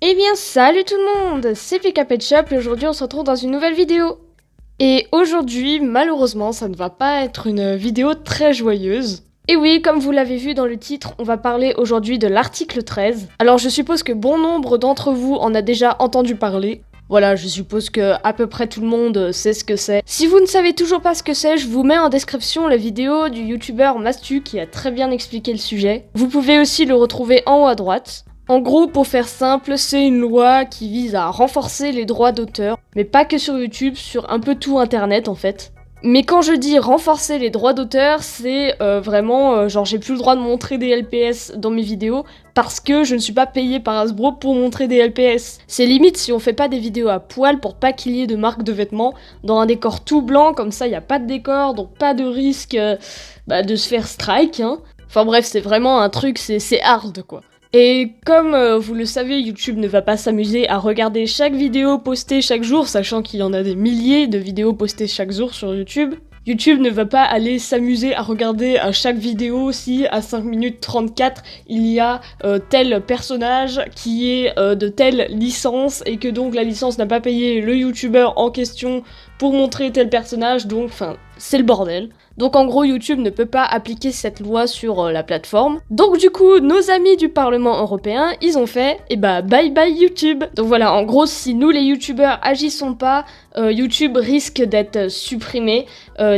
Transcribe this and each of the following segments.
Eh bien salut tout le monde, c'est Pika Pet Shop et aujourd'hui on se retrouve dans une nouvelle vidéo. Et aujourd'hui, malheureusement, ça ne va pas être une vidéo très joyeuse. Et oui, comme vous l'avez vu dans le titre, on va parler aujourd'hui de l'article 13. Alors je suppose que bon nombre d'entre vous en a déjà entendu parler. Voilà, je suppose que à peu près tout le monde sait ce que c'est. Si vous ne savez toujours pas ce que c'est, je vous mets en description la vidéo du youtubeur Mastu qui a très bien expliqué le sujet. Vous pouvez aussi le retrouver en haut à droite. En gros, pour faire simple, c'est une loi qui vise à renforcer les droits d'auteur, mais pas que sur YouTube, sur un peu tout internet en fait. Mais quand je dis renforcer les droits d'auteur, c'est vraiment genre j'ai plus le droit de montrer des LPS dans mes vidéos parce que je ne suis pas payée par Hasbro pour montrer des LPS. C'est limite si on fait pas des vidéos à poil pour pas qu'il y ait de marques de vêtements dans un décor tout blanc, comme ça il y a pas de décor, donc pas de risque de se faire strike. Hein. Enfin bref, c'est vraiment un truc, c'est hard quoi. Et comme vous le savez, YouTube ne va pas s'amuser à regarder chaque vidéo postée chaque jour, sachant qu'il y en a des milliers de vidéos postées chaque jour sur YouTube. YouTube ne va pas aller s'amuser à regarder à chaque vidéo si à 5 minutes 34 il y a tel personnage qui est de telle licence et que donc la licence n'a pas payé le youtubeur en question pour montrer tel personnage, donc enfin c'est le bordel. Donc en gros, YouTube ne peut pas appliquer cette loi sur la plateforme. Donc du coup, nos amis du Parlement européen, ils ont fait, et bah bye bye YouTube. Donc voilà, en gros, si nous les YouTubeurs agissons pas, YouTube risque d'être supprimé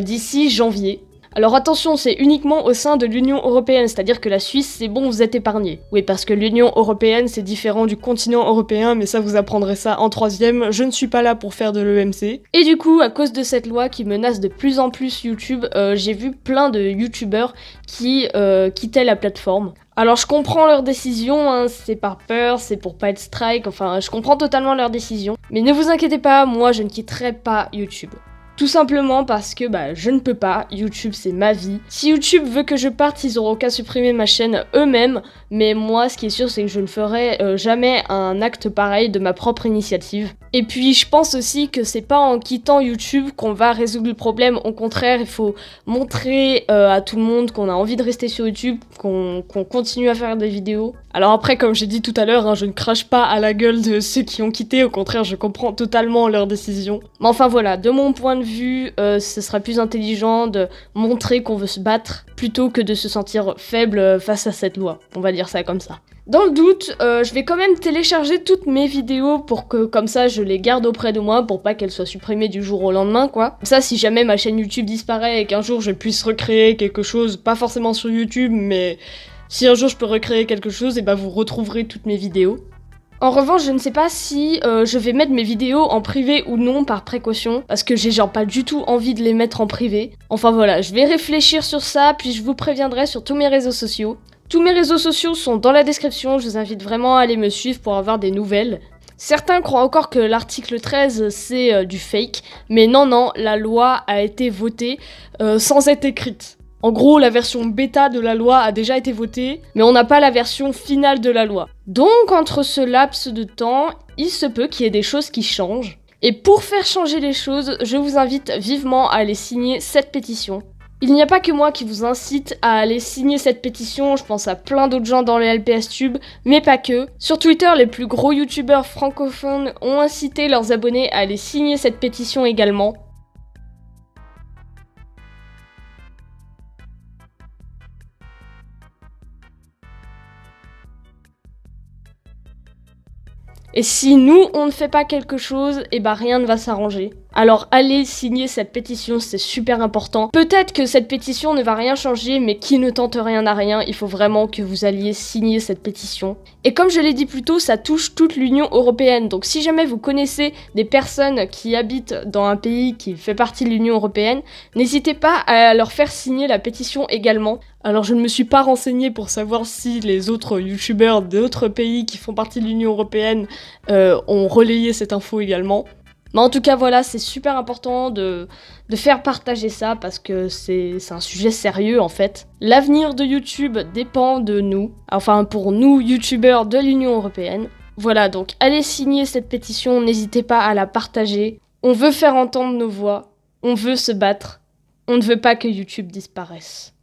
d'ici janvier. Alors attention, c'est uniquement au sein de l'Union Européenne, c'est-à-dire que la Suisse, c'est bon, vous êtes épargnés. Oui, parce que l'Union Européenne, c'est différent du continent européen, mais ça, vous apprendrez ça en troisième, je ne suis pas là pour faire de l'EMC. Et du coup, à cause de cette loi qui menace de plus en plus YouTube, j'ai vu plein de YouTubeurs qui quittaient la plateforme. Alors je comprends leur décision, hein, c'est par peur, c'est pour pas être strike, enfin je comprends totalement leur décision. Mais ne vous inquiétez pas, moi je ne quitterai pas YouTube. Tout simplement parce que je ne peux pas, YouTube c'est ma vie. Si YouTube veut que je parte, ils auront qu'à supprimer ma chaîne eux-mêmes, mais moi ce qui est sûr c'est que je ne ferai jamais un acte pareil de ma propre initiative. Et puis je pense aussi que c'est pas en quittant YouTube qu'on va résoudre le problème, au contraire il faut montrer à tout le monde qu'on a envie de rester sur YouTube, qu'on continue à faire des vidéos. Alors après comme j'ai dit tout à l'heure, hein, je ne crache pas à la gueule de ceux qui ont quitté, au contraire je comprends totalement leur décision. Mais enfin voilà, de mon point de vue, ce sera plus intelligent de montrer qu'on veut se battre plutôt que de se sentir faible face à cette loi. On va dire ça comme ça. Dans le doute, je vais quand même télécharger toutes mes vidéos pour que comme ça je les garde auprès de moi pour pas qu'elles soient supprimées du jour au lendemain quoi. Comme ça si jamais ma chaîne YouTube disparaît et qu'un jour je puisse recréer quelque chose, pas forcément sur YouTube mais si un jour je peux recréer quelque chose, et vous retrouverez toutes mes vidéos. En revanche, je ne sais pas si je vais mettre mes vidéos en privé ou non par précaution, parce que j'ai genre pas du tout envie de les mettre en privé. Enfin voilà, je vais réfléchir sur ça, puis je vous préviendrai sur tous mes réseaux sociaux. Tous mes réseaux sociaux sont dans la description, je vous invite vraiment à aller me suivre pour avoir des nouvelles. Certains croient encore que l'article 13 c'est du fake, mais non, la loi a été votée sans être écrite. En gros, la version bêta de la loi a déjà été votée, mais on n'a pas la version finale de la loi. Donc, entre ce laps de temps, il se peut qu'il y ait des choses qui changent. Et pour faire changer les choses, je vous invite vivement à aller signer cette pétition. Il n'y a pas que moi qui vous incite à aller signer cette pétition, je pense à plein d'autres gens dans les LPS Tube, mais pas que. Sur Twitter, les plus gros youtubeurs francophones ont incité leurs abonnés à aller signer cette pétition également. Et si nous, on ne fait pas quelque chose, rien ne va s'arranger. Alors allez signer cette pétition, c'est super important. Peut-être que cette pétition ne va rien changer, mais qui ne tente rien n'a rien, il faut vraiment que vous alliez signer cette pétition. Et comme je l'ai dit plus tôt, ça touche toute l'Union Européenne, donc si jamais vous connaissez des personnes qui habitent dans un pays qui fait partie de l'Union Européenne, n'hésitez pas à leur faire signer la pétition également. Alors je ne me suis pas renseignée pour savoir si les autres youtubeurs d'autres pays qui font partie de l'Union Européenne ont relayé cette info également. Mais en tout cas voilà, c'est super important de faire partager ça parce que c'est un sujet sérieux en fait. L'avenir de YouTube dépend de nous, enfin pour nous youtubeurs de l'Union Européenne. Voilà, donc allez signer cette pétition, n'hésitez pas à la partager. On veut faire entendre nos voix, on veut se battre, on ne veut pas que YouTube disparaisse.